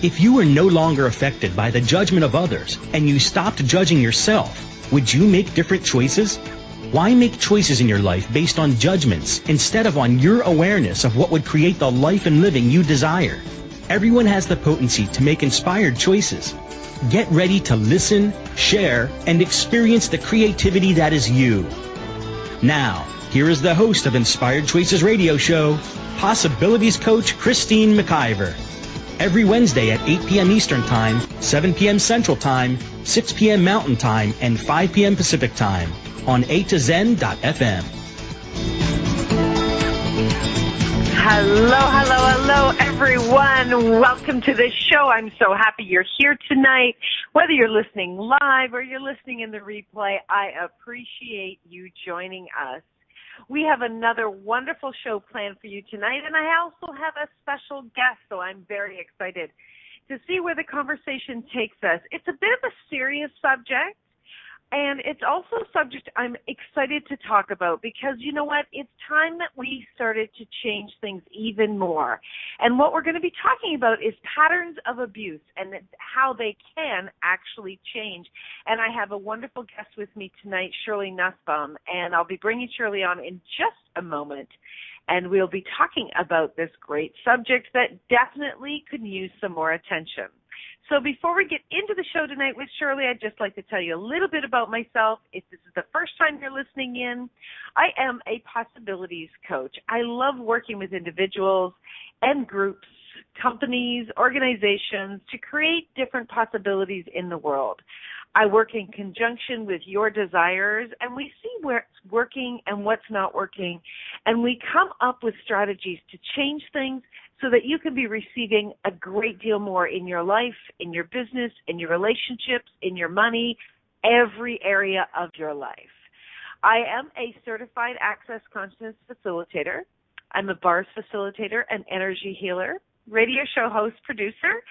If you were no longer affected by the judgment of others and you stopped judging yourself, would you make different choices? Why make choices in your life based on judgments instead of on your awareness of what would create the life and living you desire? Everyone has the potency to make inspired choices. Get ready to listen, share, and experience the creativity that is you. Now, here is the host of Inspired Choices Radio Show, Possibilities Coach Christine McIver. Every Wednesday at 8 p.m. Eastern Time, 7 p.m. Central Time, 6 p.m. Mountain Time, and 5 p.m. Pacific Time on A2Zen.fm. Hello, everyone. Welcome to the show. I'm so happy you're here tonight. Whether you're listening live or you're listening in the replay, I appreciate you joining us. We have another wonderful show planned for you tonight, and I also have a special guest, so I'm very excited to see where the conversation takes us. It's a bit of a serious subject, and it's also a subject I'm excited to talk about because, you know what, it's time that we started to change things even more. And what we're going to be talking about is patterns of abuse and how they can actually change. And I have a wonderful guest with me tonight, Shirley Nussbaum, and I'll be bringing Shirley on in just a moment. And we'll be talking about this great subject that definitely could use some more attention. So before we get into the show tonight with Shirley, I'd just like to tell you a little bit about myself. If this is the first time you're listening in, I am a possibilities coach. I love working with individuals and groups, companies, organizations to create different possibilities in the world. I work in conjunction with your desires, and we see where it's working and what's not working, and we come up with strategies to change things so that you can be receiving a great deal more in your life, in your business, in your relationships, in your money, every area of your life. I am a certified access consciousness facilitator. I'm a bars facilitator and energy healer, radio show host, producer,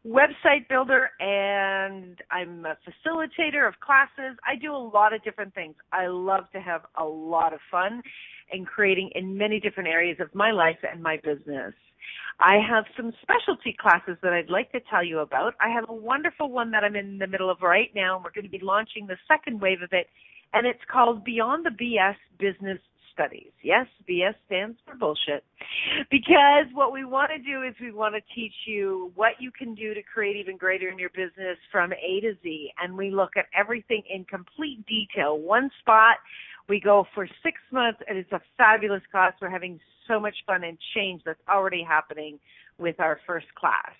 website builder, and I'm a facilitator of classes. I do a lot of different things. I love to have a lot of fun in creating in many different areas of my life and my business. I have some specialty classes that I'd like to tell you about. I have a wonderful one that I'm in the middle of right now, and we're going to be launching the second wave of it, and it's called Beyond the BS Business Studies. Yes, BS stands for bullshit, because what we want to do is we want to teach you what you can do to create even greater in your business from A to Z, and we look at everything in complete detail. One spot, we go for 6 months, and it's a fabulous class. We're having so much fun and change that's already happening with our first class.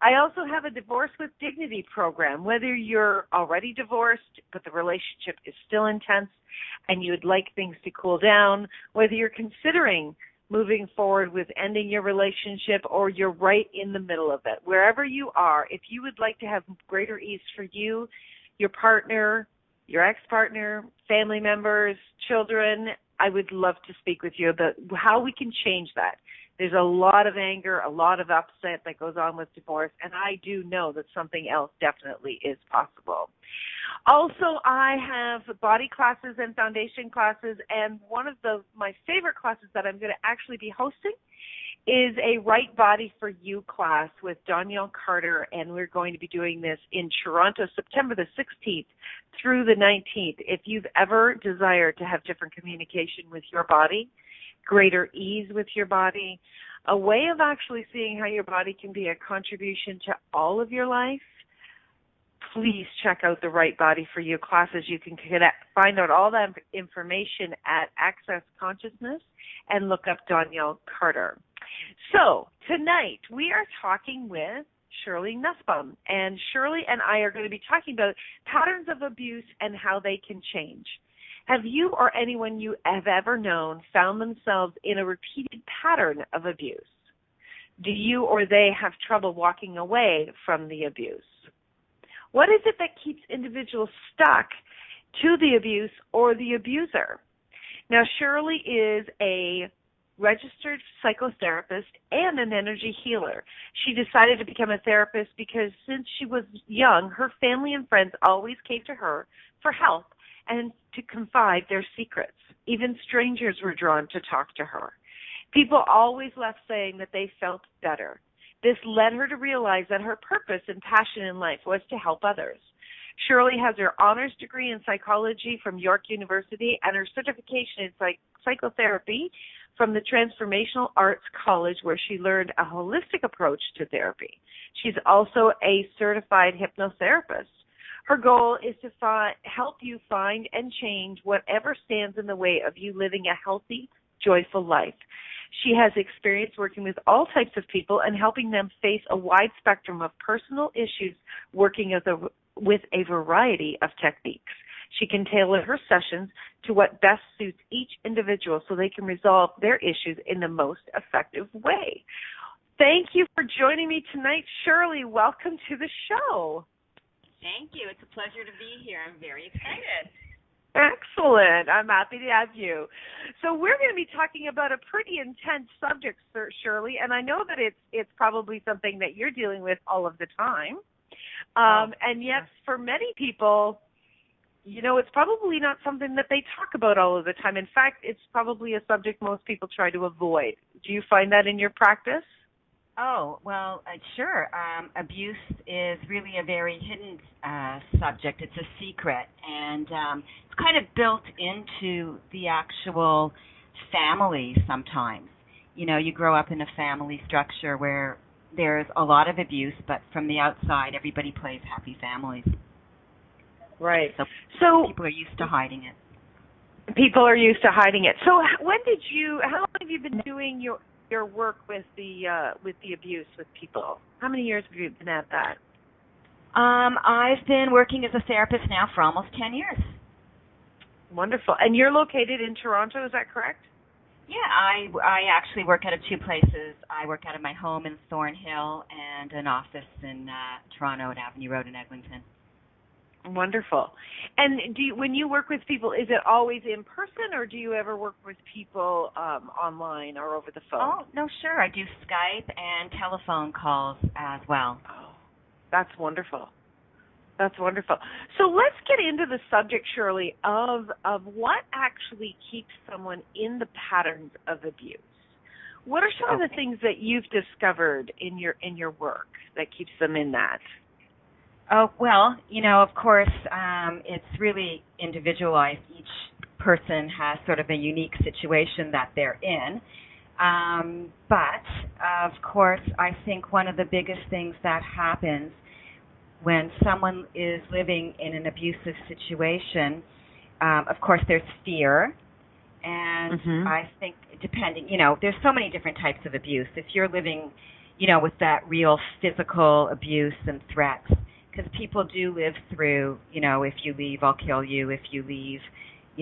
I also have a Divorce with Dignity program. Whether you're already divorced but the relationship is still intense and you would like things to cool down, whether you're considering moving forward with ending your relationship or you're right in the middle of it, wherever you are, if you would like to have greater ease for you, your partner, your ex-partner, family members, children, I would love to speak with you about how we can change that. There's a lot of anger, a lot of upset that goes on with divorce, and I do know that something else definitely is possible. Also, I have body classes and foundation classes, and one of my favorite classes that I'm going to actually be hosting is a Right Body for You class with Danielle Carter, and we're going to be doing this in Toronto, September the 16th through the 19th. If you've ever desired to have different communication with your body, greater ease with your body, a way of actually seeing how your body can be a contribution to all of your life, please check out the Right Body for You classes. You can find out all that information at Access Consciousness and look up Danielle Carter. So tonight we are talking with Shirley Nussbaum, and Shirley and I are going to be talking about patterns of abuse and how they can change. Have you or anyone you have ever known found themselves in a repeated pattern of abuse? Do you or they have trouble walking away from the abuse? What is it that keeps individuals stuck to the abuse or the abuser? Now, Shirley is a registered psychotherapist and an energy healer. She decided to become a therapist because since she was young, her family and friends always came to her for help and to confide their secrets. Even strangers were drawn to talk to her. People always left saying that they felt better. This led her to realize that her purpose and passion in life was to help others. Shirley has her honors degree in psychology from York University and her certification in psychotherapy from the Transformational Arts College, where she learned a holistic approach to therapy. She's also a certified hypnotherapist. Her goal is to help you find and change whatever stands in the way of you living a healthy, joyful life. She has experience working with all types of people and helping them face a wide spectrum of personal issues, working with a variety of techniques. She can tailor her sessions to what best suits each individual so they can resolve their issues in the most effective way. Thank you for joining me tonight, Shirley. Welcome to the show. Thank you. It's a pleasure to be here. I'm very excited. Excellent. I'm happy to have you. So we're going to be talking about a pretty intense subject, Shirley, and I know that it's probably something that you're dealing with all of the time. And yet for many people, it's probably not something that they talk about all of the time. In fact, it's probably a subject most people try to avoid. Do you find that in your practice? Oh, well, sure. Abuse is really a very hidden subject. It's a secret, and it's kind of built into the actual family sometimes. You grow up in a family structure where there's a lot of abuse, but from the outside, everybody plays happy families. Right. So people are used to hiding it. People are used to hiding it. So how long have you been doing your work with the abuse with people? How many years have you been at that? I've been working as a therapist now for almost 10 years. Wonderful. And you're located in Toronto, is that correct? Yeah, I actually work out of two places. I work out of my home in Thornhill and an office in Toronto at Avenue Road in Eglinton. Wonderful. And when you work with people, is it always in person, or do you ever work with people online or over the phone? Oh, no, sure. I do Skype and telephone calls as well. Oh, that's wonderful. That's wonderful. So let's get into the subject, Shirley, of what actually keeps someone in the patterns of abuse. What are some of the things that you've discovered in your work that keeps them in that? Oh, well, of course, it's really individualized. Each person has sort of a unique situation that they're in. But, of course, I think one of the biggest things that happens when someone is living in an abusive situation, of course, there's fear. And I think there's so many different types of abuse. If you're living, with that real physical abuse and threats, because people do live through, if you leave, I'll kill you. If you leave,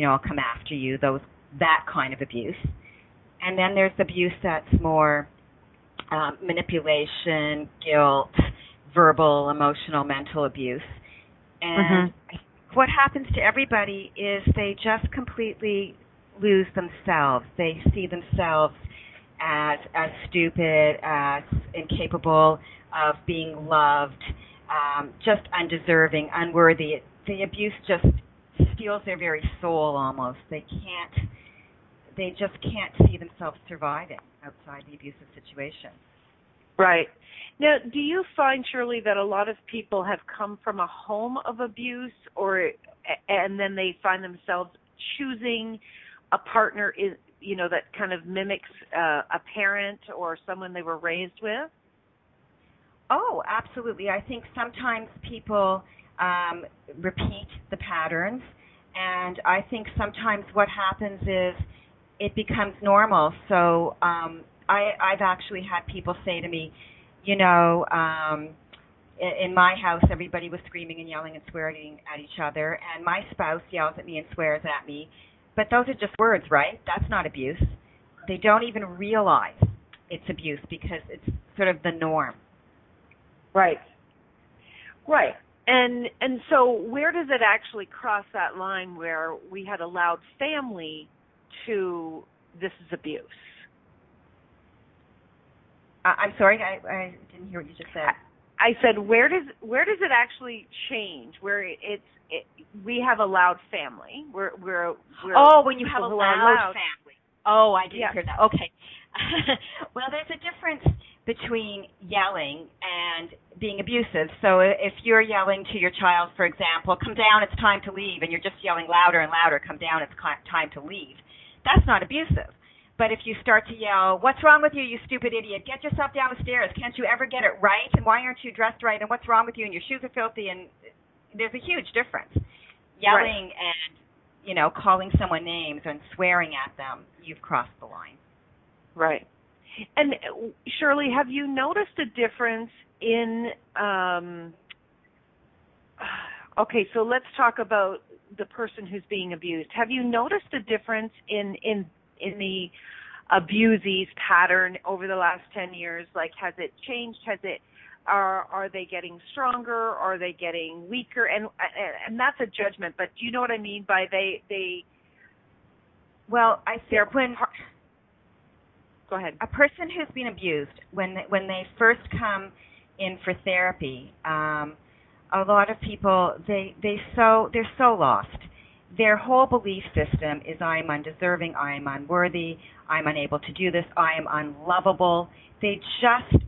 I'll come after you. That kind of abuse. And then there's abuse that's more manipulation, guilt, verbal, emotional, mental abuse. And what happens to everybody is they just completely lose themselves. They see themselves as stupid, as incapable of being loved, just undeserving, unworthy. The abuse just steals their very soul almost. They just can't see themselves surviving outside the abusive situation. Right. Now, do you find, Shirley, that a lot of people have come from a home of abuse, and then they find themselves choosing a partner that kind of mimics a parent or someone they were raised with? Oh, absolutely. I think sometimes people repeat the patterns, and I think sometimes what happens is it becomes normal. So I've actually had people say to me, in my house, everybody was screaming and yelling and swearing at each other, and my spouse yells at me and swears at me. But those are just words, right? That's not abuse. They don't even realize it's abuse because it's sort of the norm. Right. Right. And so where does it actually cross that line where we had allowed family to this is abuse? I'm sorry, I didn't hear what you just said. I said, where does it actually change? Where we have allowed family. We're when you have allowed family. Oh, I didn't hear that. Okay. Well, there's a difference between yelling and being abusive. So if you're yelling to your child, for example, come down, it's time to leave, and you're just yelling louder and louder, come down, it's time to leave, that's not abusive. But if you start to yell, what's wrong with you, you stupid idiot? Get yourself down the stairs. Can't you ever get it right? And why aren't you dressed right? And what's wrong with you? And your shoes are filthy. And there's a huge difference. Yelling and, calling someone names and swearing at them, you've crossed the line. Right. And Shirley, have you noticed a difference in, okay, so let's talk about the person who's being abused. Have you noticed a difference in the abusee's pattern over the last 10 years? Like, has it changed? Are they getting stronger? Are they getting weaker? And that's a judgment, but do you know what I mean by they well, I think go ahead. A person who's been abused, when they first come in for therapy, a lot of people they're so lost. Their whole belief system is I am undeserving, I am unworthy, I'm unable to do this, I am unlovable. They just,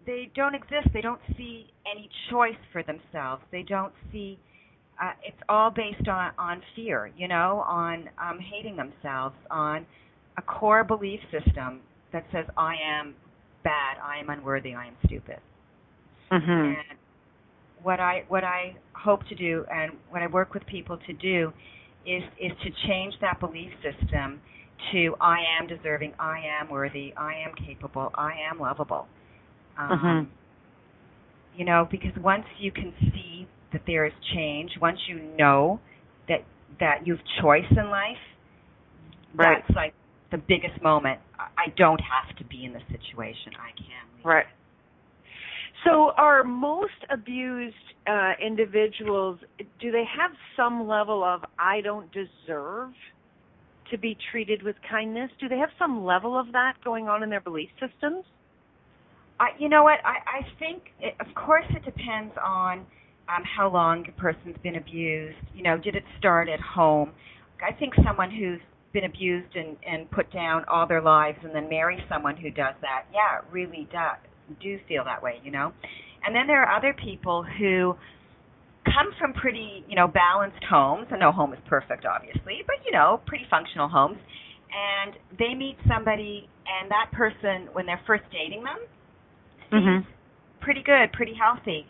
they don't exist. They don't see any choice for themselves. They don't see, it's all based on fear, on hating themselves, on a core belief system that says I am bad, I am unworthy, I am stupid. Mm-hmm. And what I hope to do and what I work with people to do is to change that belief system to I am deserving, I am worthy, I am capable, I am lovable. Because once you can see that there is change, once you know that you have choice in life, that's like the biggest moment. I don't have to be in this situation. I can leave. Right. So are most abused individuals, do they have some level of I don't deserve to be treated with kindness? Do they have some level of that going on in their belief systems? You know what? I think, of course, it depends on how long a person's been abused. Did it start at home? I think someone who's been abused and put down all their lives and then marry someone who does that, yeah, it really do feel that way, And then there are other people who come from pretty, balanced homes, and no home is perfect, obviously, but, pretty functional homes, and they meet somebody, and that person, when they're first dating them, seems pretty good, pretty healthy,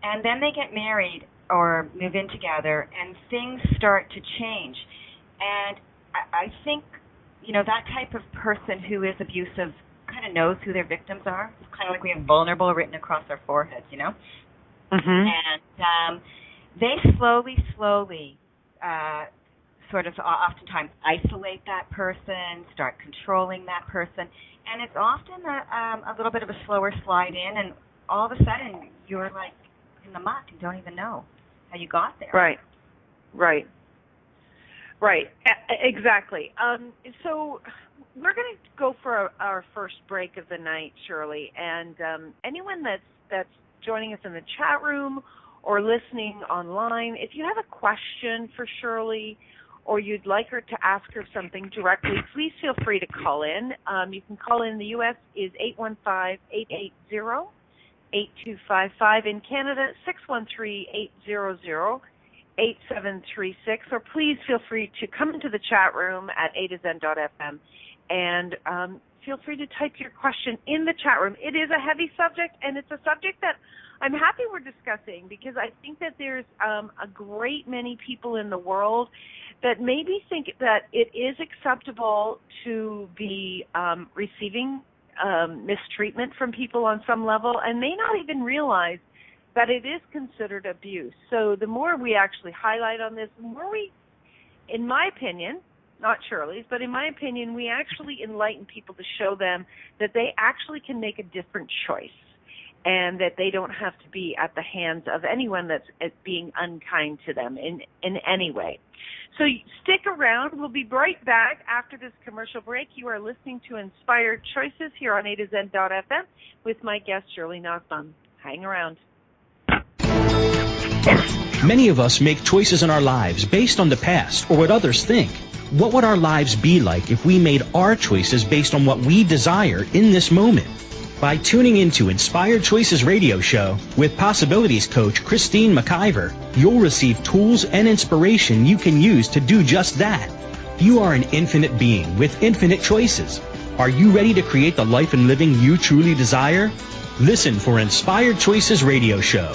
and then they get married or move in together, and things start to change, and I think, that type of person who is abusive kind of knows who their victims are. It's kind of like we have vulnerable written across our foreheads, And they slowly, sort of oftentimes isolate that person, start controlling that person, and it's often a little bit of a slower slide in, and all of a sudden you're like in the muck and don't even know how you got there. Right. Exactly. So we're going to go for our first break of the night, Shirley, and anyone that's joining us in the chat room or listening online, if you have a question for Shirley or you'd like her to ask her something directly, please feel free to call in. You can call in. The U.S. is 815-880-8255. In Canada, 613-800-8736. Or please feel free to come into the chat room at a2zen.fm and feel free to type your question in the chat room. It is a heavy subject, and it's a subject that I'm happy we're discussing because I think that there's a great many people in the world that maybe think that it is acceptable to be receiving mistreatment from people on some level and may not even realize that it is considered abuse. So the more we actually highlight on this, the more we, in my opinion, not Shirley's, but in my opinion, we actually enlighten people to show them that they actually can make a different choice and that they don't have to be at the hands of anyone that's being unkind to them in any way. So stick around. We'll be right back after this commercial break. You are listening to Inspired Choices here on a2zen.fm with my guest, Shirley Nussbaum. Hang around. Many of us make choices in our lives based on the past or what others think. What would our lives be like if we made our choices based on what we desire in this moment? By tuning into Inspired Choices Radio Show with Possibilities Coach Christine McIver, you'll receive tools and inspiration you can use to do just that. You are an infinite being with infinite choices. Are you ready to create the life and living you truly desire? Listen for Inspired Choices Radio Show.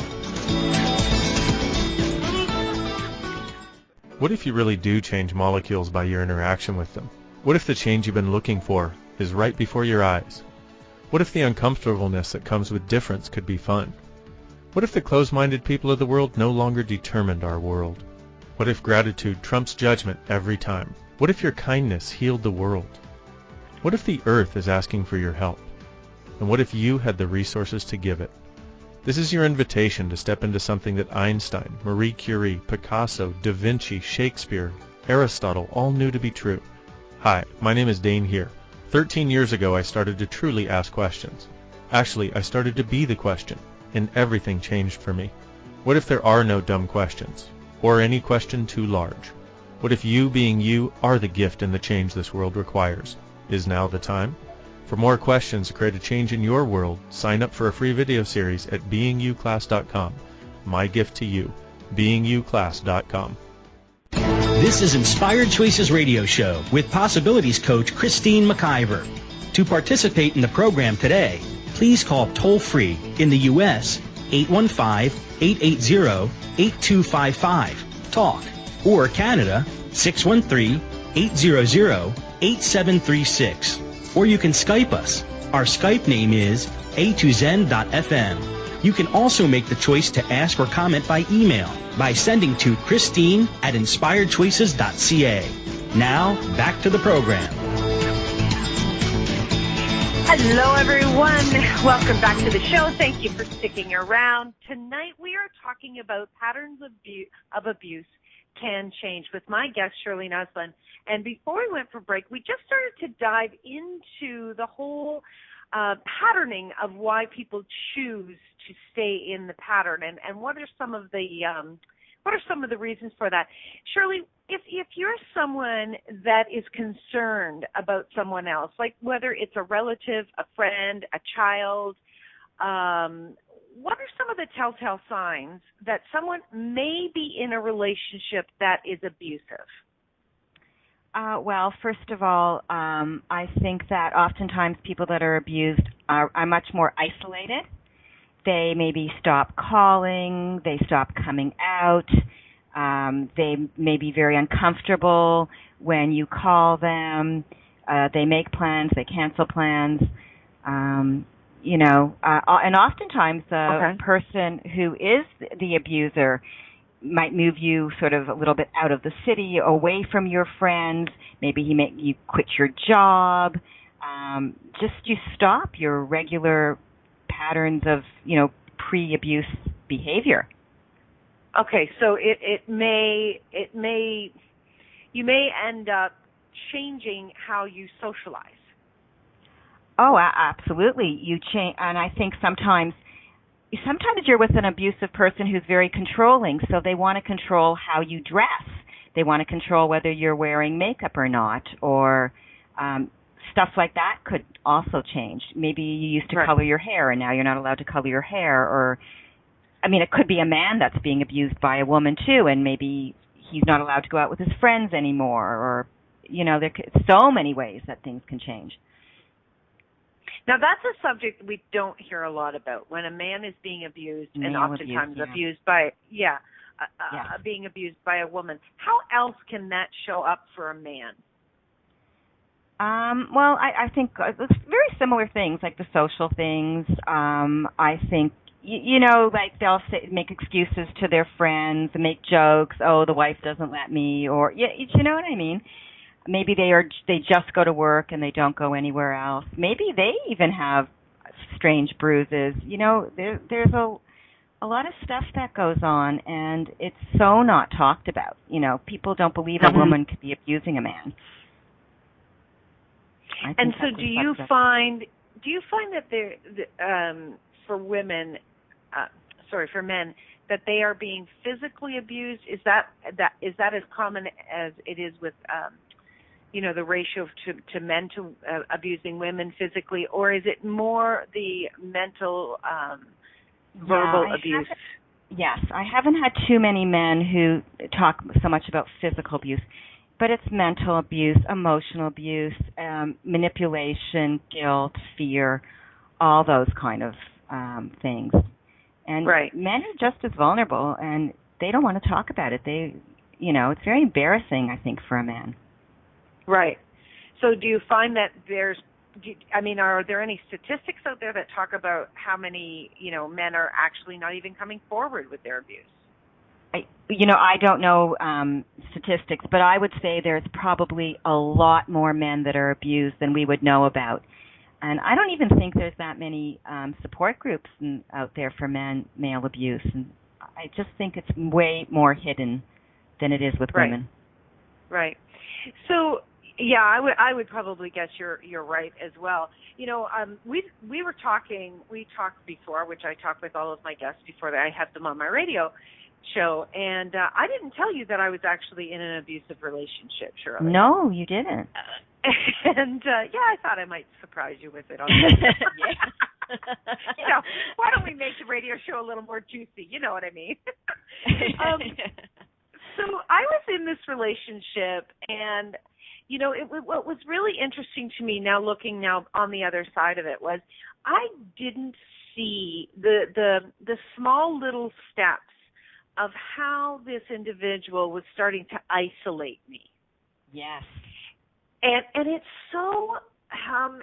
What if you really do change molecules by your interaction with them? What if the change you've been looking for is right before your eyes? What if the uncomfortableness that comes with difference could be fun? What if the closed-minded people of the world no longer determined our world? What if gratitude trumps judgment every time? What if your kindness healed the world? What if the earth is asking for your help? And what if you had the resources to give it? This is your invitation to step into something that Einstein, Marie Curie, Picasso, Da Vinci, Shakespeare, Aristotle all knew to be true. Hi, my name is Dane here. 13 years ago, I started to truly ask questions. Actually, I started to be the question, and everything changed for me. What if there are no dumb questions, or any question too large? What if you being you are the gift and the change this world requires? Is now the time? For more questions to create a change in your world, sign up for a free video series at beingyouclass.com. My gift to you, beingyouclass.com. This is Inspired Choices Radio Show with Possibilities Coach Christine McIver. To participate in the program today, please call toll-free in the U.S. 815-880-8255, TALK, or Canada 613-800-8736. Or you can Skype us. Our Skype name is a2zen.fm. You can also make the choice to ask or comment by email by sending to Christine@inspiredchoices.ca. Now, back to the program. Hello, everyone. Welcome back to the show. Thank you for sticking around. Tonight, we are talking about patterns of abuse can change with my guest, Shirley Nussbaum. And before we went for break, we just started to dive into the whole patterning of why people choose to stay in the pattern, and what are some of the reasons for that. Shirley, if you're someone that is concerned about someone else, like whether it's a relative, a friend, a child, what are some of the telltale signs that someone may be in a relationship that is abusive? Well, first of all, I think that oftentimes people that are abused are much more isolated. They maybe stop calling, they stop coming out, they may be very uncomfortable when you call them, they make plans, they cancel plans, and oftentimes the person who is the abuser might move you sort of a little bit out of the city, away from your friends. Maybe he make you quit your job. Just you stop your regular patterns of, pre-abuse behavior. Okay, so you may end up changing how you socialize. Oh, absolutely. You change, and I think sometimes you're with an abusive person who's very controlling, so they want to control how you dress. They want to control whether you're wearing makeup or not, or stuff like that could also change. Maybe you used to color your hair, and now you're not allowed to color your hair. Or, it could be a man that's being abused by a woman too, and maybe he's not allowed to go out with his friends anymore. Or, there are so many ways that things can change. Now, that's a subject we don't hear a lot about, when a man is being abused, and oftentimes abused by, being abused by a woman. How else can that show up for a man? Well, I think it's very similar things, like the social things. I think, like they'll make excuses to their friends, make jokes, oh, the wife doesn't let me, or, you know what I mean? Maybe they just go to work and they don't go anywhere else. Maybe they even have strange bruises. There's a lot of stuff that goes on, and it's so not talked about. People don't believe a woman could be abusing a man. And so do you find that for men, that they are being physically abused? Is that as common as it is with the ratio to men to abusing women physically, or is it more the mental verbal abuse? Yes, I haven't had too many men who talk so much about physical abuse, but it's mental abuse, emotional abuse, manipulation, guilt, fear, all those kind of things. And men are just as vulnerable, and they don't want to talk about it. It's very embarrassing, I think, for a man. Right. So do you find that are there any statistics out there that talk about how many, men are actually not even coming forward with their abuse? I don't know statistics, but I would say there's probably a lot more men that are abused than we would know about. And I don't even think there's that many support groups out there for male abuse. And I just think it's way more hidden than it is with women. Right. So, yeah, I would probably guess you're right as well. We talked before, which I talked with all of my guests before that I had them on my radio show, and I didn't tell you that I was actually in an abusive relationship, Shirley. No, you didn't. And I thought I might surprise you with it. Why don't we make the radio show a little more juicy? You know what I mean? So I was in this relationship, and what was really interesting to me looking on the other side of it was I didn't see the small little steps of how this individual was starting to isolate me. Yes. And it's so,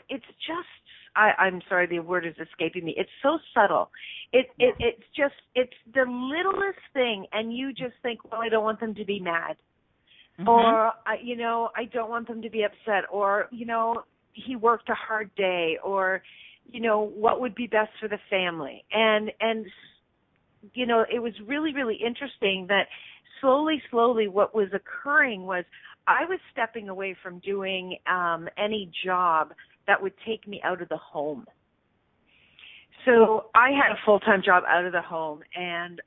it's just, I'm sorry, the word is escaping me. It's so subtle. It's the littlest thing, and you just think, well, I don't want them to be mad. Mm-hmm. Or, I don't want them to be upset. Or, he worked a hard day. Or, what would be best for the family. And it was really, really interesting that slowly, what was occurring was I was stepping away from doing any job that would take me out of the home. So I had a full-time job out of the home, and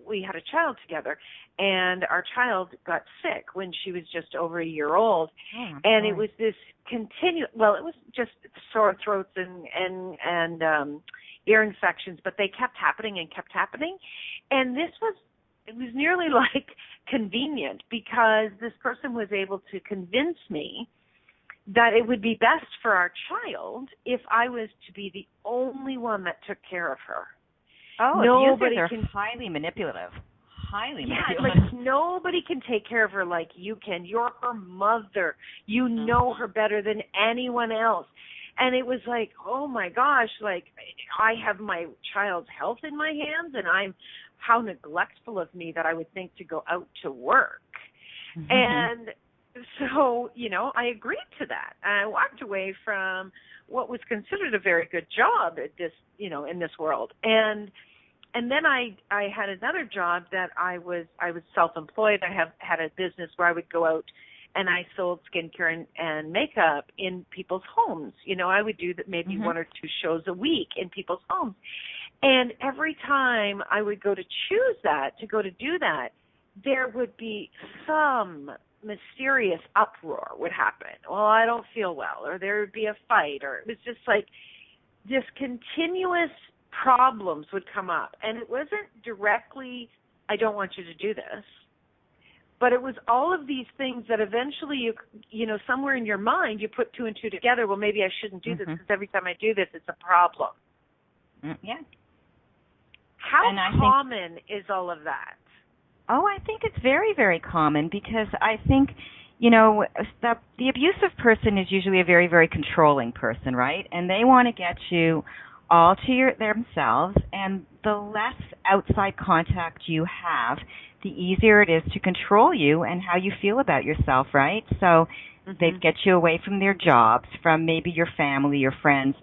we had a child together, and our child got sick when she was just over a year old. And it was this it was just sore throats and ear infections, but they kept happening. And it was nearly like convenient, because this person was able to convince me that it would be best for our child if I was to be the only one that took care of her. Oh, abusers are highly manipulative. Like nobody can take care of her like you can. You're her mother. You know her better than anyone else. And it was like, oh my gosh, like I have my child's health in my hands, and how neglectful of me that I would think to go out to work. Mm-hmm. And so, I agreed to that. I walked away from what was considered a very good job at this, in this world. And then I had another job that I was self-employed. I had a business where I would go out and I sold skincare and makeup in people's homes. I would do maybe one or two shows a week in people's homes. And every time I would go to choose to do that, there would be some mysterious uproar would happen. Well, I don't feel well, or there would be a fight, or it was just like this continuous problems would come up. And it wasn't directly, I don't want you to do this, but it was all of these things that eventually you somewhere in your mind you put two and two together. Well, maybe I shouldn't do this, because every time I do this, it's a problem. Yeah. How common is all of that? Oh, I think it's very, very common, because I think, the abusive person is usually a very, very controlling person, right? And they want to get you all to themselves, and the less outside contact you have, the easier it is to control you and how you feel about yourself, right? So they get you away from their jobs, from maybe your family, your friends,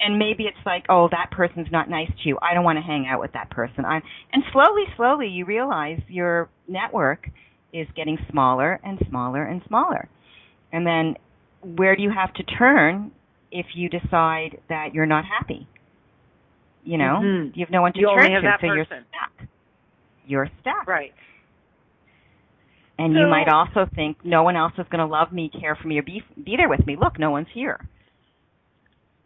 and maybe it's like, oh, that person's not nice to you. I don't want to hang out with that person. And slowly, you realize your network is getting smaller and smaller and smaller. And then where do you have to turn if you decide that you're not happy? You have no one to turn to, so you're stuck. your step. Right. And you might also think, no one else is going to love me, care for me, or be there with me. Look, no one's here.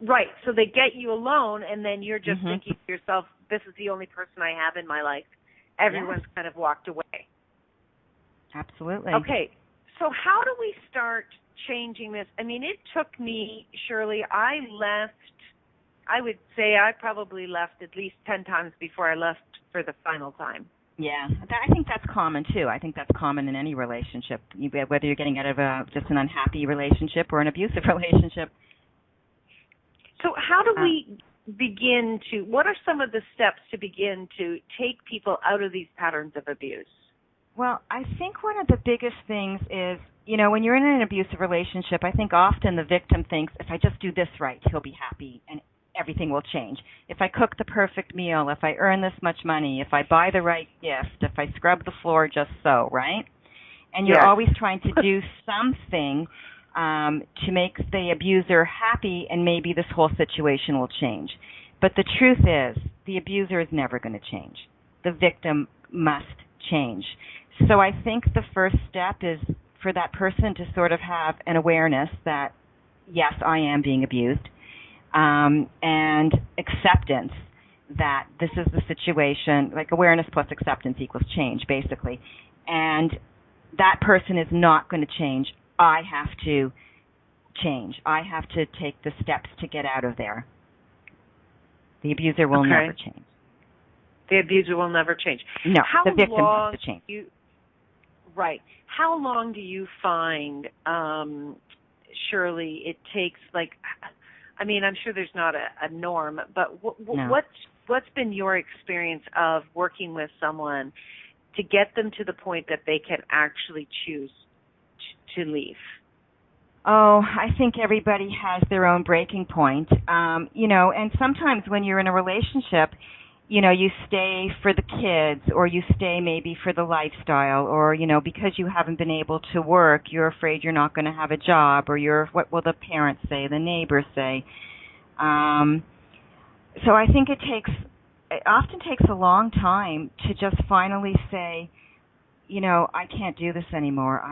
Right. So they get you alone, and then you're just thinking to yourself, this is the only person I have in my life. Everyone's kind of walked away. Absolutely. Okay. So how do we start changing this? I mean, it took me, Shirley, I would say I probably left at least 10 times before I left for the final time. Yeah, I think that's common, too. I think that's common in any relationship, whether you're getting out of just an unhappy relationship or an abusive relationship. So how do we begin to, what are some of the steps to begin to take people out of these patterns of abuse? Well, I think one of the biggest things is, when you're in an abusive relationship, I think often the victim thinks, if I just do this right, he'll be happy and everything will change. If I cook the perfect meal, if I earn this much money, if I buy the right gift, if I scrub the floor just so, right? And you're always trying to do something to make the abuser happy, and maybe this whole situation will change. But the truth is, the abuser is never going to change. The victim must change. So I think the first step is for that person to sort of have an awareness that, yes, I am being abused, and acceptance that this is the situation, like awareness plus acceptance equals change, basically. And that person is not going to change. I have to change. I have to take the steps to get out of there. The abuser will never change. The abuser will never change. No, the victim has to change. Right. How long do you find, Shirley, it takes, I'm sure there's not a norm, but what's been your experience of working with someone to get them to the point that they can actually choose to leave? Oh, I think everybody has their own breaking point. And sometimes when you're in a relationship, you stay for the kids, or you stay maybe for the lifestyle, or, because you haven't been able to work, you're afraid you're not going to have a job, or what will the parents say, the neighbors say. So I think it often takes a long time to just finally say, I can't do this anymore.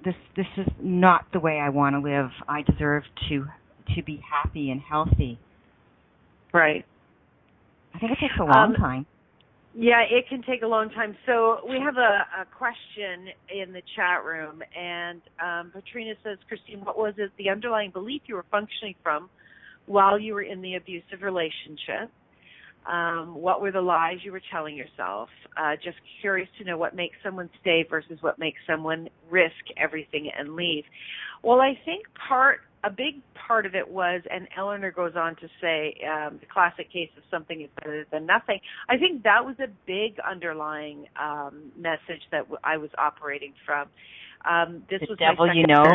This is not the way I want to live. I deserve to be happy and healthy. Right. I think it takes a long time. Yeah, it can take a long time. So we have a question in the chat room, and Patrina says, Christine, what was it, the underlying belief you were functioning from while you were in the abusive relationship? What were the lies you were telling yourself? Just curious to know what makes someone stay versus what makes someone risk everything and leave. Well, I think a big part of it was, and Eleanor goes on to say, the classic case of something is better than nothing. I think that was a big underlying message that I was operating from. This was the devil you know.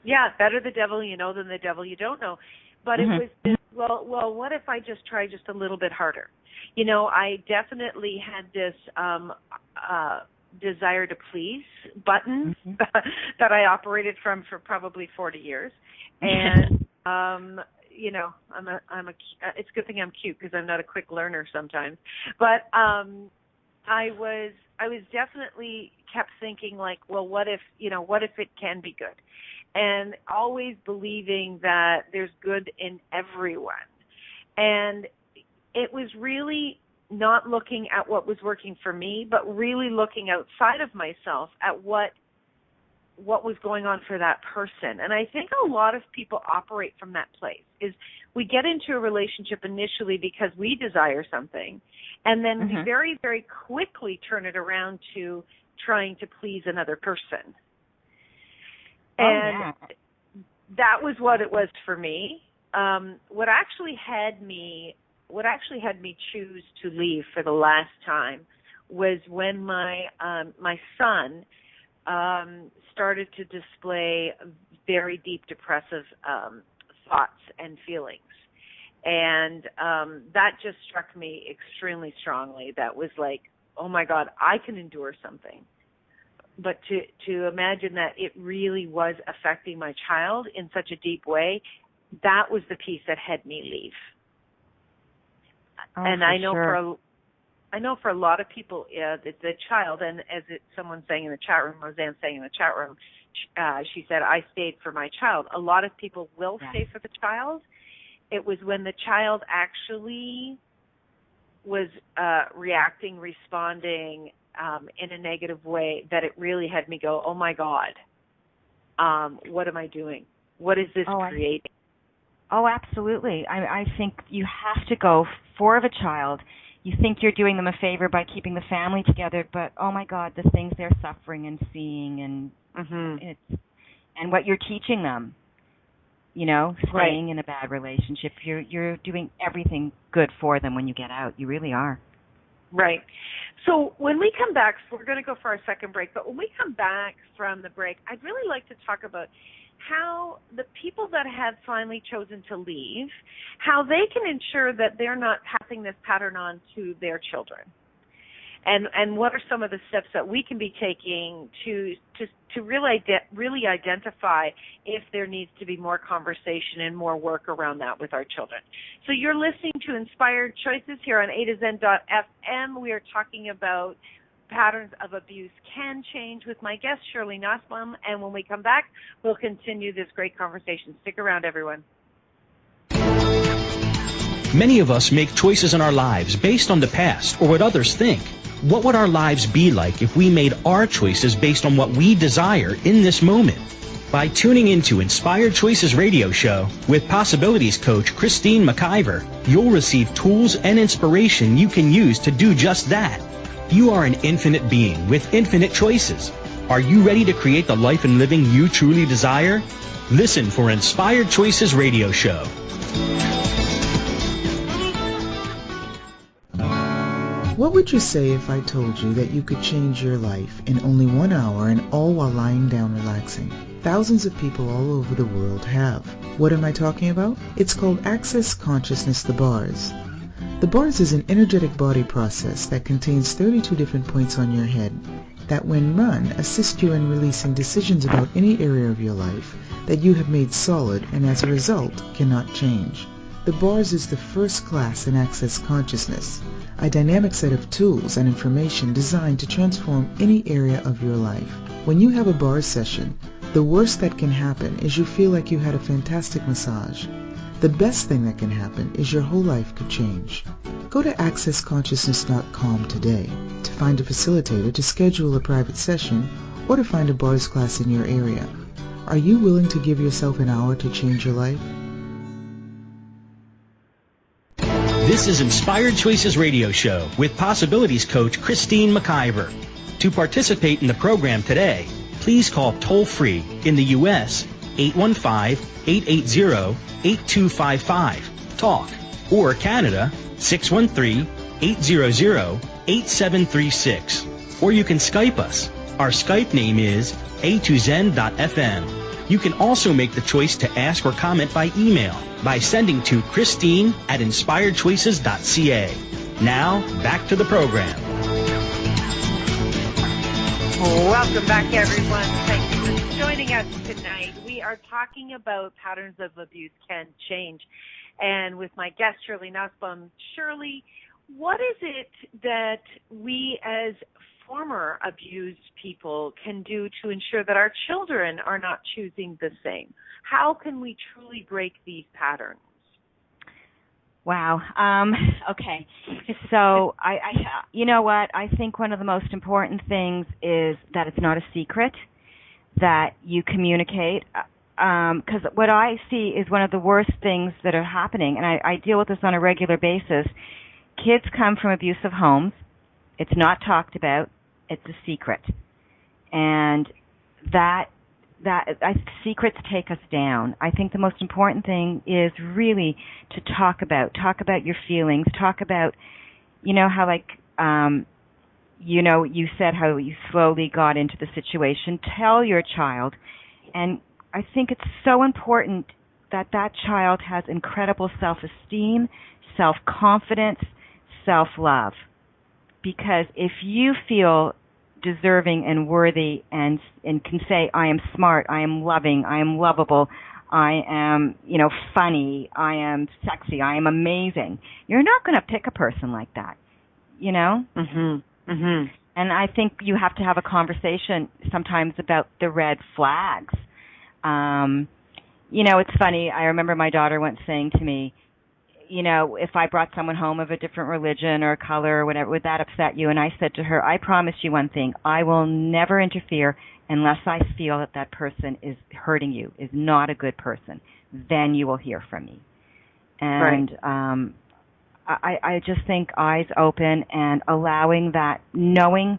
Yeah, better the devil you know than the devil you don't know. But it was this, well, what if I just try just a little bit harder? I definitely had this desire to please button that I operated from for probably 40 years. And, it's a good thing I'm cute because I'm not a quick learner sometimes. But I was definitely kept thinking what if it can be good? And always believing that there's good in everyone. And it was really not looking at what was working for me, but really looking outside of myself at what was going on for that person. And I think a lot of people operate from that place, is we get into a relationship initially because we desire something, and then we very, very quickly turn it around to trying to please another person. And that was what it was for me. What actually had me choose to leave for the last time was when my son started to display very deep depressive thoughts and feelings. And that just struck me extremely strongly. That was like, oh my God, I can endure something. But to imagine that it really was affecting my child in such a deep way, that was the piece that had me leave. And I know I know for a lot of people, the child, and as someone's saying in the chat room, Roseanne's saying in the chat room, she said, I stayed for my child. A lot of people will stay for the child. It was when the child actually was reacting, responding in a negative way that it really had me go, oh, my God, what am I doing? What is this creating? Oh, absolutely. I think you have to go for the child. You think you're doing them a favor by keeping the family together, but, oh, my God, the things they're suffering and seeing and what you're teaching them, staying in a bad relationship. You're doing everything good for them when you get out. You really are. Right. So when we come back, we're going to go for our second break, but when we come back from the break, I'd really like to talk about how the people that have finally chosen to leave, how they can ensure that they're not passing this pattern on to their children. And what are some of the steps that we can be taking to really identify if there needs to be more conversation and more work around that with our children. So you're listening to Inspired Choices here on A2Zen.fm. We are talking about patterns of abuse can change with my guest, Shirley Nussbaum. And when we come back, we'll continue this great conversation. Stick around, everyone. Many of us make choices in our lives based on the past or what others think. What would our lives be like if we made our choices based on what we desire in this moment? By tuning into Inspired Choices radio show with Possibilities coach Christine McIver, you'll receive tools and inspiration you can use to do just that. You are an infinite being with infinite choices. Are you ready to create the life and living you truly desire? Listen for Inspired Choices radio show. What would you say if I told you that you could change your life in only 1 hour and all while lying down relaxing? Thousands of people all over the world have. What am I talking about? It's called Access Consciousness, the bars. The bars is an energetic body process that contains 32 different points on your head that when run assist you in releasing decisions about any area of your life that you have made solid and as a result cannot change. The bars is the first class in Access Consciousness, a dynamic set of tools and information designed to transform any area of your life. When you have a bar session, the worst that can happen is you feel like you had a fantastic massage. The best thing that can happen is your whole life could change. Go to accessconsciousness.com today to find a facilitator to schedule a private session or to find a bars class in your area. Are you willing to give yourself an hour to change your life? This is Inspired Choices Radio Show with Possibilities Coach Christine McIver. To participate in the program today, please call toll-free in the U.S. 815-880-8255, TALK, or Canada 613-800-8736. Or you can Skype us. Our Skype name is A2Zen.fm. You can also make the choice to ask or comment by email by sending to Christine@inspiredchoices.ca. Now, back to the program. Welcome back, everyone. Thank you for joining us tonight. We are talking about patterns of abuse can change. And with my guest, Shirley Nussbaum. Shirley, what is it that we as former abused people can do to ensure that our children are not choosing the same? How can we truly break these patterns? Wow. Okay. So you know what? I think one of the most important things is that it's not a secret, that you communicate. Because what I see is one of the worst things that are happening, and I deal with this on a regular basis. Kids come from abusive homes. It's not talked about. It's a secret. And secrets take us down. I think the most important thing is really to talk about your feelings, talk about, how you said how you slowly got into the situation. Tell your child. And I think it's so important that that child has incredible self-esteem, self-confidence, self-love. Because if you feel deserving and worthy and can say, I am smart, I am loving, I am lovable, I am, funny, I am sexy, I am amazing, you're not going to pick a person like that. you know? Mm-hmm. Mm-hmm. And I think you have to have a conversation sometimes about the red flags. You know, it's funny. I remember my daughter once saying to me, you know, if I brought someone home of a different religion or color or whatever, would that upset you? And I said to her, I promise you one thing. I will never interfere unless I feel that that person is hurting you, is not a good person. Then you will hear from me. And I just think eyes open and allowing that, knowing,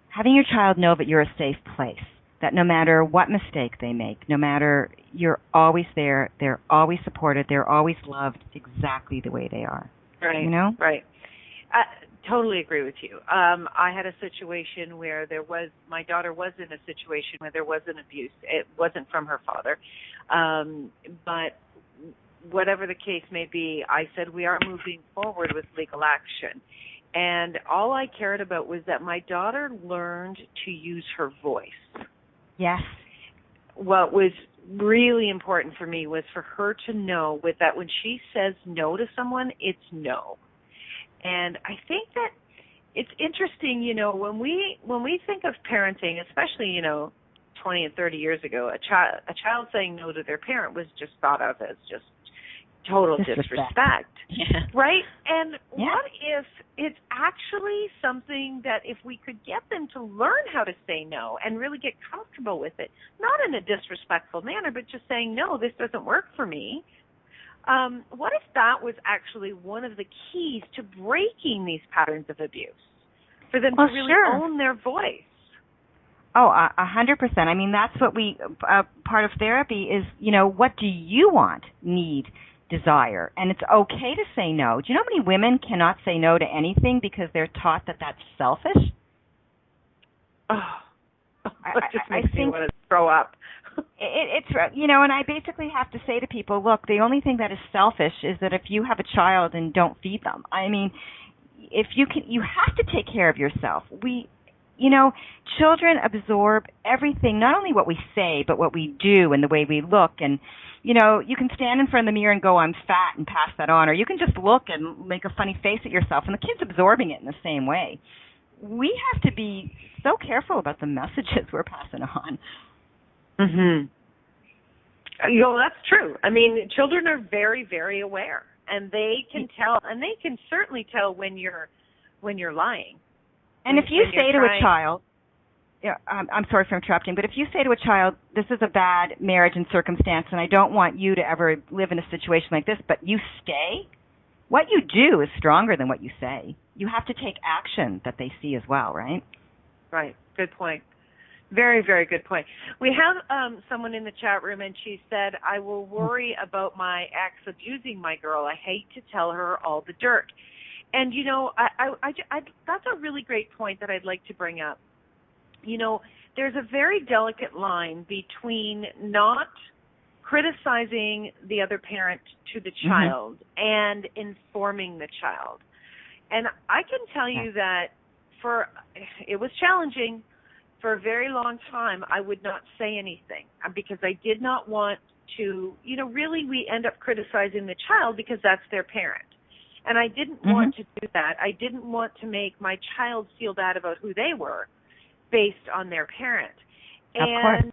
having your child know that you're a safe place, that no matter what mistake they make, no matter, you're always there, they're always supported, they're always loved exactly the way they are. Right. You know? Right. I totally agree with you. I had a situation where my daughter was in a situation where there was an abuse. It wasn't from her father. But whatever the case may be, I said we are moving forward with legal action. And all I cared about was that my daughter learned to use her voice. Yes. What was really important for me was for her to know that when she says no to someone, it's no. And I think that it's interesting, you know, when we think of parenting, especially, you know, 20 and 30 years ago, a child saying no to their parent was just thought of as just total disrespect. Yeah. Right? And yeah. What if it's actually something that if we could get them to learn how to say no and really get comfortable with it, not in a disrespectful manner, but just saying, no, this doesn't work for me. What if that was actually one of the keys to breaking these patterns of abuse, for them to really own their voice? Oh, 100%. I mean, that's what part of therapy is, you know, what do you want, need, desire? And it's okay to say no. Do you know how many women cannot say no to anything because they're taught that that's selfish? Oh, that just makes me want to throw up. It's, you know, and I basically have to say to people, look, the only thing that is selfish is that if you have a child and don't feed them. I mean, if you have to take care of yourself. You know, children absorb everything, not only what we say, but what we do and the way we look. And, you know, you can stand in front of the mirror and go, I'm fat, and pass that on. Or you can just look and make a funny face at yourself, and the kid's absorbing it in the same way. We have to be so careful about the messages we're passing on. Mm-hmm. You know, that's true. I mean, children are very, very aware, and they can tell, and they can certainly tell when you're lying. And if you say to a child, I'm sorry for interrupting, but if you say to a child, this is a bad marriage and circumstance, and I don't want you to ever live in a situation like this, but you stay, what you do is stronger than what you say. You have to take action that they see as well, right? Right. Good point. Very, very good point. We have someone in the chat room, and she said, I will worry about my ex abusing my girl. I hate to tell her all the dirt. And, you know, I that's a really great point that I'd like to bring up. You know, there's a very delicate line between not criticizing the other parent to the child and informing the child. And I can tell you that it was challenging. For a very long time, I would not say anything because I did not want to, you know, really we end up criticizing the child because that's their parent. And I didn't want to do that. I didn't want to make my child feel bad about who they were based on their parent. And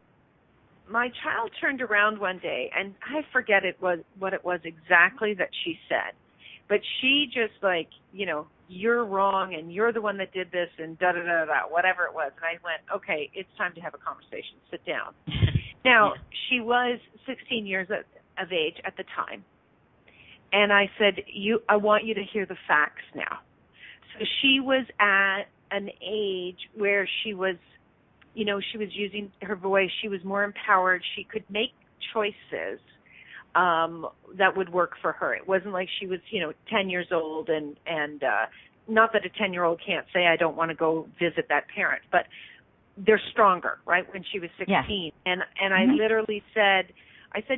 my child turned around one day, and I forget what it was exactly that she said. But she just like, you know, you're wrong and you're the one that did this and da-da-da-da, whatever it was. And I went, okay, it's time to have a conversation. Sit down. Now, she was 16 years of age at the time. And I said, I want you to hear the facts now. So she was at an age where she was, you know, she was using her voice. She was more empowered. She could make choices that would work for her. It wasn't like she was, you know, 10 years old and not that a 10-year-old can't say, I don't want to go visit that parent, but they're stronger, right, when she was 16. Yeah. And I literally said,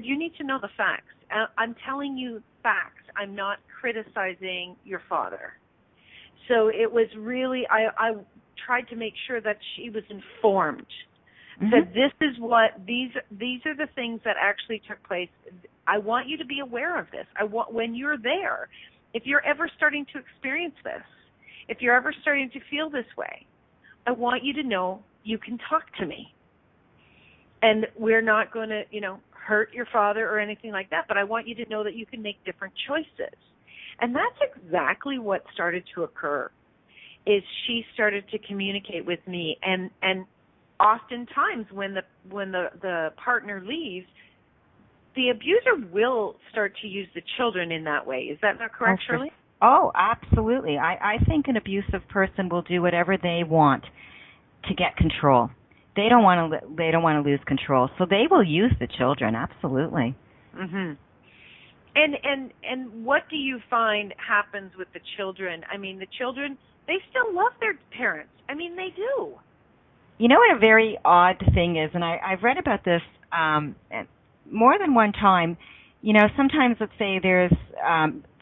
you need to know the facts. I'm telling you facts. I'm not criticizing your father. So it was really, I tried to make sure that she was informed. That this is these are the things that actually took place. I want you to be aware of this. When you're there, if you're ever starting to experience this, if you're ever starting to feel this way, I want you to know you can talk to me. And we're not going to, hurt your father or anything like that, but I want you to know that you can make different choices. And that's exactly what started to occur, is she started to communicate with me. And oftentimes when the partner leaves, the abuser will start to use the children in that way. Is that not correct, Shirley? Oh, absolutely. I think an abusive person will do whatever they want to get control. They don't want to lose control, so they will use the children. Absolutely. Mhm. And what do you find happens with the children? I mean, the children, they still love their parents. I mean, they do. You know what a very odd thing is, and I've read about this more than one time. Sometimes, let's say there's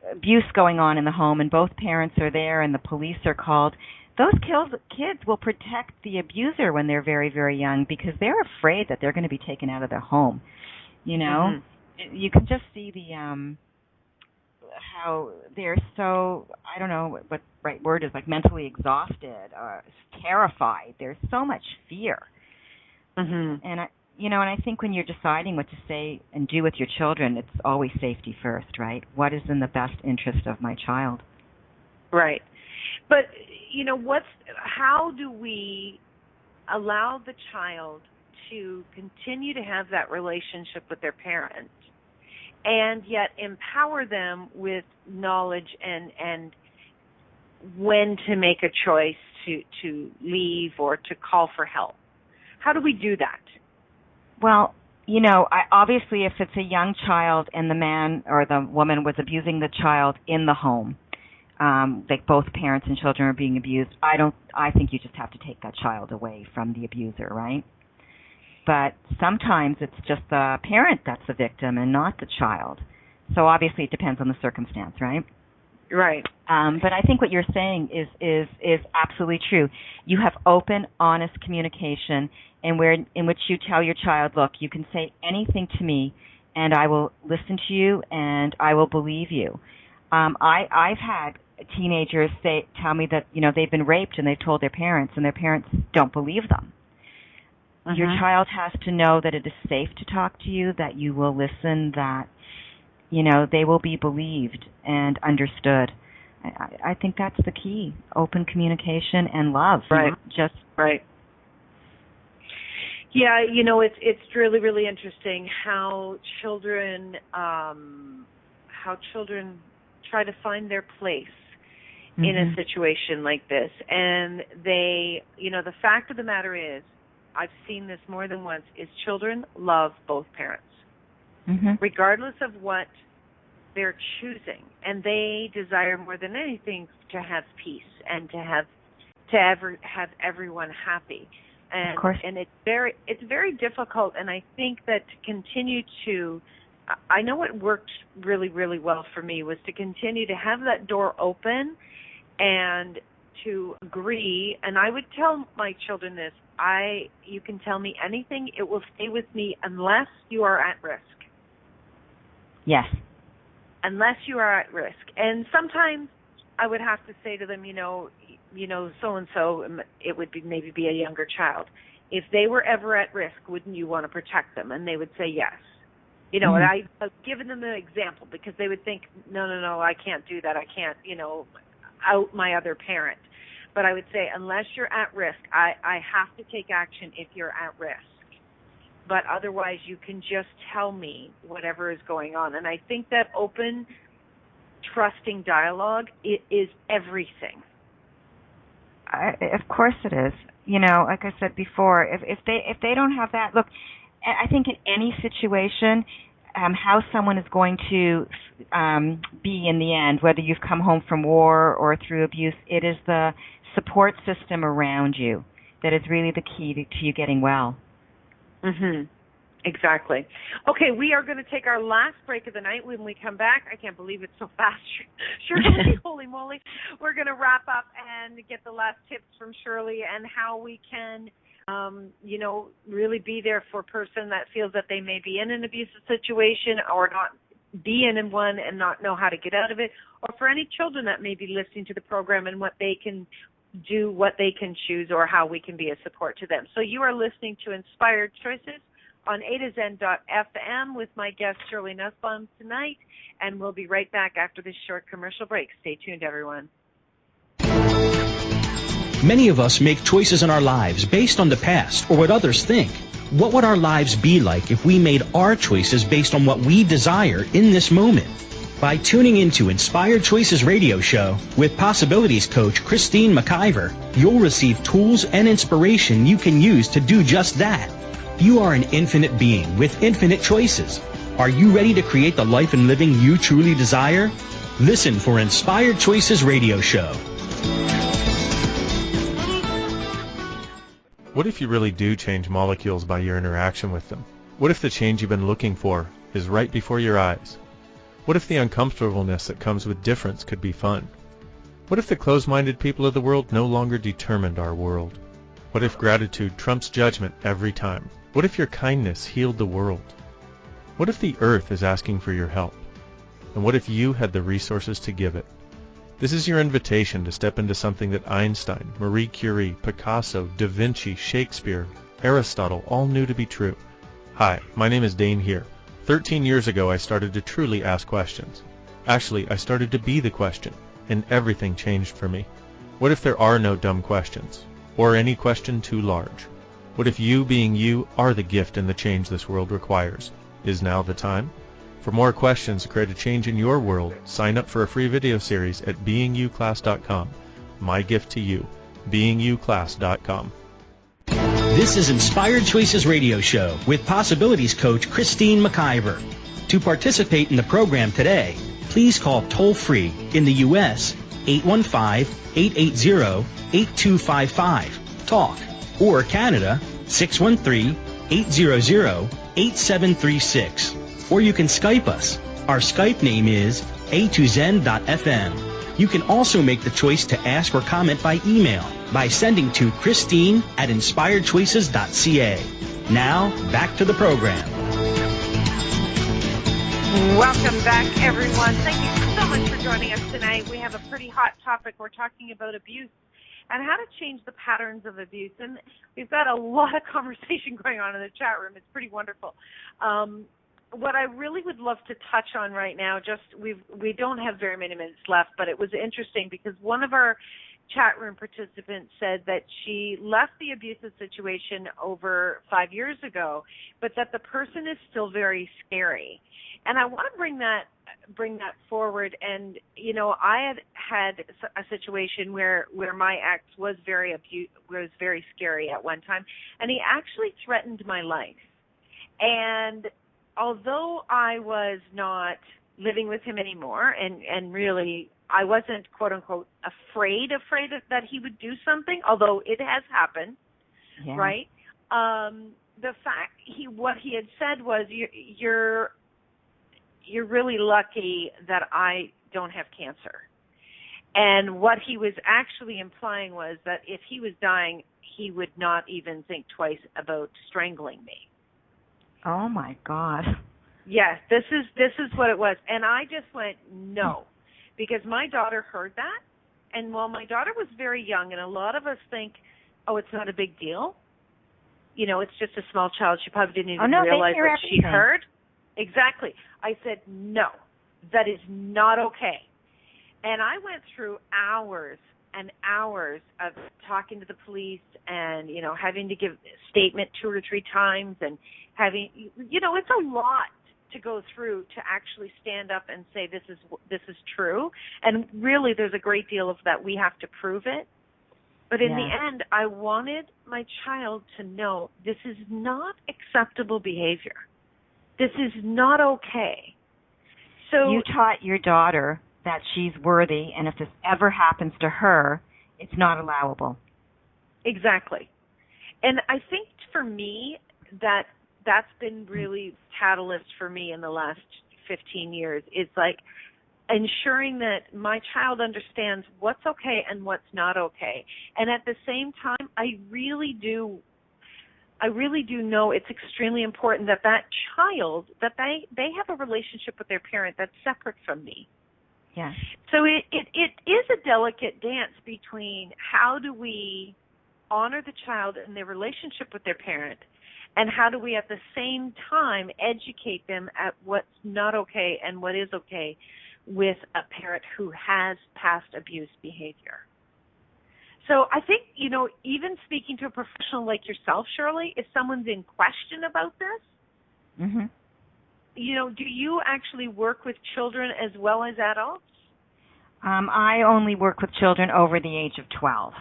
abuse going on in the home and both parents are there and the police are called. Those kids will protect the abuser when they're very, very young because they're afraid that they're going to be taken out of their home. Mm-hmm. You can just see how they're so, I don't know what the right word is, like mentally exhausted or terrified. There's so much fear. Mm-hmm. And I think when you're deciding what to say and do with your children, it's always safety first, right? What is in the best interest of my child? Right. But, how do we allow the child to continue to have that relationship with their parent and yet empower them with knowledge and when to make a choice to leave or to call for help? How do we do that? Well, obviously if it's a young child and the man or the woman was abusing the child in the home, like both parents and children are being abused, I think you just have to take that child away from the abuser, right? But sometimes it's just the parent that's the victim and not the child. So obviously it depends on the circumstance, right? Right. But I think what you're saying is absolutely true. You have open, honest communication in which you tell your child, look, you can say anything to me and I will listen to you and I will believe you. I've had teenagers tell me that, they've been raped and they've told their parents and their parents don't believe them. Uh-huh. Your child has to know that it is safe to talk to you, that you will listen, that, they will be believed and understood. I think that's the key, open communication and love. Right. Right. Yeah, it's really, really interesting how children try to find their place mm-hmm. in a situation like this. And they, the fact of the matter is, I've seen this more than once, is children love both parents, mm-hmm. regardless of what they're choosing. And they desire more than anything to have peace and to have everyone happy. And, of course. And it's very difficult. And I think that to continue to, I know what worked really, really well for me was to continue to have that door open and to agree. And I would tell my children this, you can tell me anything, it will stay with me unless you are at risk. Yes. Unless you are at risk. And sometimes I would have to say to them, so-and-so, it would maybe be a younger child. If they were ever at risk, wouldn't you want to protect them? And they would say yes. Mm-hmm. And I've given them an example because they would think, no, I can't do that. I can't, out my other parent. But I would say, unless you're at risk, I have to take action if you're at risk. But otherwise, you can just tell me whatever is going on. And I think that open, trusting dialogue is everything. Of course it is. Like I said before, if they don't have that, look, I think in any situation, how someone is going to be in the end, whether you've come home from war or through abuse, it is the support system around you that is really the key to you getting well. Mm-hmm. Exactly. Okay, we are going to take our last break of the night. When we come back, I can't believe it's so fast. Shirley, holy moly. We're going to wrap up and get the last tips from Shirley and how we can, really be there for a person that feels that they may be in an abusive situation or be in one and not know how to get out of it, or for any children that may be listening to the program and what they can do, what they can choose, or how we can be a support to them. So you are listening to Inspired Choices on A2Zen.fm with my guest Shirley Nussbaum tonight, and we'll be right back after this short commercial break. Stay tuned, everyone. Many of us make choices in our lives based on the past or what others think. What would our lives be like if we made our choices based on what we desire in this moment? By tuning into Inspired Choices radio show with Possibilities coach Christine McIver, you'll receive tools and inspiration you can use to do just that. You are an infinite being with infinite choices. Are you ready to create the life and living you truly desire? Listen for Inspired Choices radio show. What if you really do change molecules by your interaction with them? What if the change you've been looking for is right before your eyes? What if the uncomfortableness that comes with difference could be fun? What if the closed-minded people of the world no longer determined our world? What if gratitude trumps judgment every time? What if your kindness healed the world? What if the earth is asking for your help? And what if you had the resources to give it? This is your invitation to step into something that Einstein, Marie Curie, Picasso, Da Vinci, Shakespeare, Aristotle all knew to be true. Hi, my name is Dane here. 13 years ago I started to truly ask questions. Actually, I started to be the question, and everything changed for me. What if there are no dumb questions, or any question too large? What if you being you are the gift and the change this world requires? Is now the time? For more questions to create a change in your world, sign up for a free video series at beingyouclass.com. My gift to you, beingyouclass.com. This is Inspired Choices radio show with Possibilities coach Christine McIver. To participate in the program today, please call toll-free in the U.S. 815-880-8255, TALK, or Canada 613-800-8736. Or you can Skype us. Our Skype name is A2Zen.fm. You can also make the choice to ask or comment by email by sending to Christine@inspiredchoices.ca. Now, back to the program. Welcome back, everyone. Thank you so much for joining us tonight. We have a pretty hot topic. We're talking about abuse and how to change the patterns of abuse. And we've got a lot of conversation going on in the chat room. It's pretty wonderful. What I really would love to touch on right now, we don't have very many minutes left, but it was interesting because one of our chat room participants said that she left the abusive situation over 5 years ago, but that the person is still very scary. And I want to bring that forward. And you know, I had a situation where my ex was very scary at one time, and he actually threatened my life. And although I was not living with him anymore, and really I wasn't, quote unquote, afraid that he would do something, although it has happened, yeah. Right? The fact what he had said was, you're really lucky that I don't have cancer. And what he was actually implying was that if he was dying, he would not even think twice about strangling me. Oh my God. Yes, this is what it was. And I just went, no, because my daughter heard that. And while my daughter was very young, and a lot of us think, oh, it's not a big deal. You know, it's just a small child. She probably didn't even realize what she heard. Exactly. I said, no, that is not okay. And I went through hours and hours of talking to the police and, you know, having to give a statement 2 or 3 times and having, you know, it's a lot to go through to actually stand up and say this is true. And really there's a great deal of that we have to prove it. But in the end, I wanted my child to know this is not acceptable behavior. This is not okay. So you taught your daughter that she's worthy, and if this ever happens to her, it's not allowable. Exactly. And I think for me that's been really catalyst for me in the last 15 years. It's like ensuring that my child understands what's okay and what's not okay. And at the same time, I really do I really do know it's extremely important that that child, that they have a relationship with their parent that's separate from me. Yes. So it is a delicate dance between how do we honor the child and their relationship with their parent, and how do we at the same time educate them at what's not okay and what is okay with a parent who has past abuse behavior. So I think, even speaking to a professional like yourself, Shirley, if someone's in question about this, mm-hmm. Do you actually work with children as well as adults? I only work with children over the age of 12.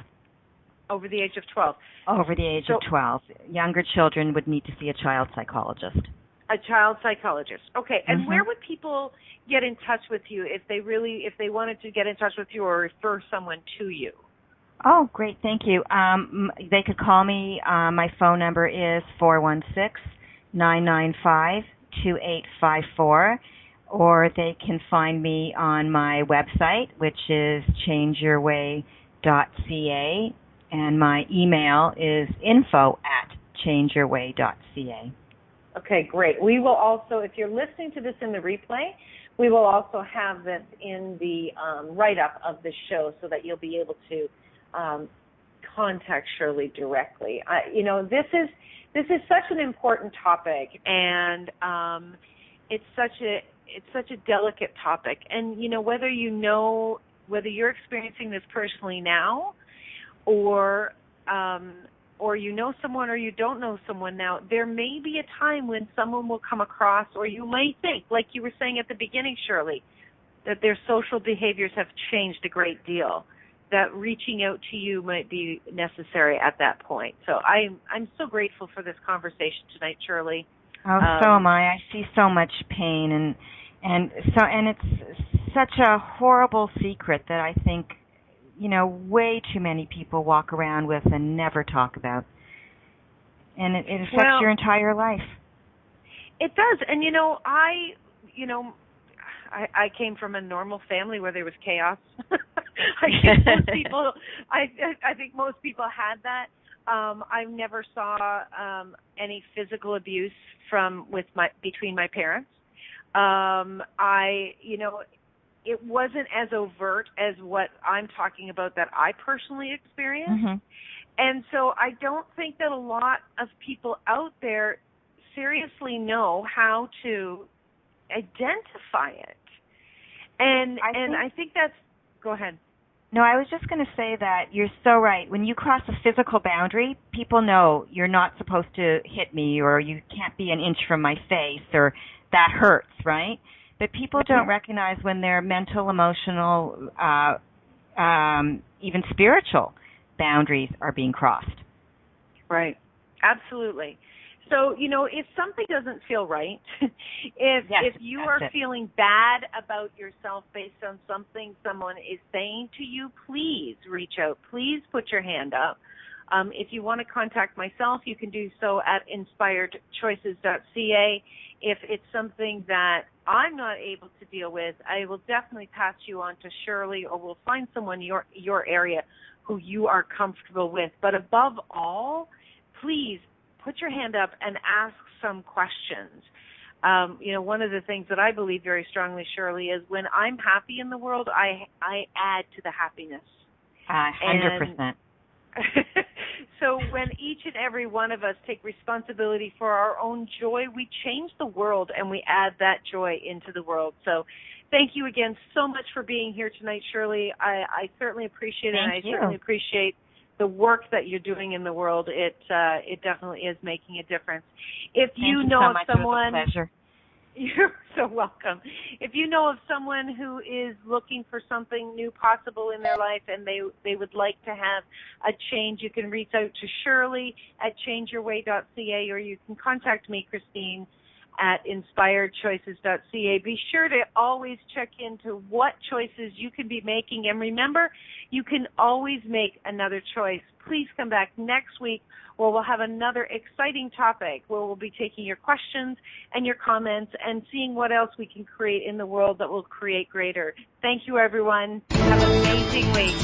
Over the age of 12. Over the age of 12. Younger children would need to see a child psychologist. A child psychologist. Okay. And mm-hmm. where would people get in touch with you if they wanted to get in touch with you or refer someone to you? Oh, great. Thank you. They could call me. My phone number is 416-995-2854, or they can find me on my website, which is changeyourway.ca, and my email is info@changeyourway.ca. Okay, great. We will also, if you're listening to this in the replay, we will also have this in the write-up of the show so that you'll be able to contact Shirley directly. This is such an important topic, and it's such a delicate topic. And whether you're experiencing this personally now, or you know someone or you don't know someone now, there may be a time when someone will come across, or you may think, like you were saying at the beginning, Shirley, that their social behaviors have changed a great deal, that reaching out to you might be necessary at that point. So I'm so grateful for this conversation tonight, Shirley. Oh, so am I. I see so much pain, and it's such a horrible secret that I think way too many people walk around with and never talk about. And it affects your entire life. It does. And, I came from a normal family where there was chaos. I think most people had that. I never saw any physical abuse between my parents. It wasn't as overt as what I'm talking about that I personally experienced. Mm-hmm. And so I don't think that a lot of people out there seriously know how to identify it. And I think that's, go ahead. No, I was just going to say that you're so right. When you cross a physical boundary, people know you're not supposed to hit me, or you can't be an inch from my face, or that hurts, right? But people don't recognize when their mental, emotional, even spiritual boundaries are being crossed. Right. Absolutely. So, if something doesn't feel right, if you are feeling bad about yourself based on something someone is saying to you, please reach out. Please put your hand up. If you want to contact myself, you can do so at inspiredchoices.ca. If it's something that I'm not able to deal with, I will definitely pass you on to Shirley, or we'll find someone in your area who you are comfortable with. But above all, please put your hand up and ask some questions. One of the things that I believe very strongly, Shirley, is when I'm happy in the world, I add to the happiness. 100%. So when each and every one of us take responsibility for our own joy, we change the world and we add that joy into the world. So thank you again so much for being here tonight, Shirley. I certainly appreciate it, and I certainly appreciate the work that you're doing in the world. It definitely is making a difference. If you know of someone, it was a pleasure. You're so welcome. If you know of someone who is looking for something new possible in their life and they would like to have a change, you can reach out to Shirley at changeyourway.ca, or you can contact me, Christine, at inspiredchoices.ca. Be sure to always check into what choices you can be making. And remember, you can always make another choice. Please come back next week where we'll have another exciting topic where we'll be taking your questions and your comments and seeing what else we can create in the world that will create greater. Thank you, everyone. Have an amazing week.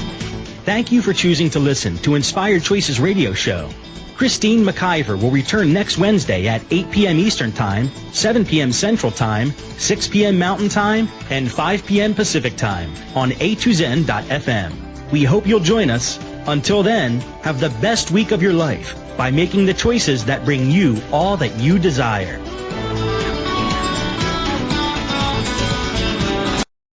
Thank you for choosing to listen to Inspired Choices Radio Show. Christine McIver will return next Wednesday at 8 p.m. Eastern Time, 7 p.m. Central Time, 6 p.m. Mountain Time, and 5 p.m. Pacific Time on A2Zen.fm. We hope you'll join us. Until then, have the best week of your life by making the choices that bring you all that you desire.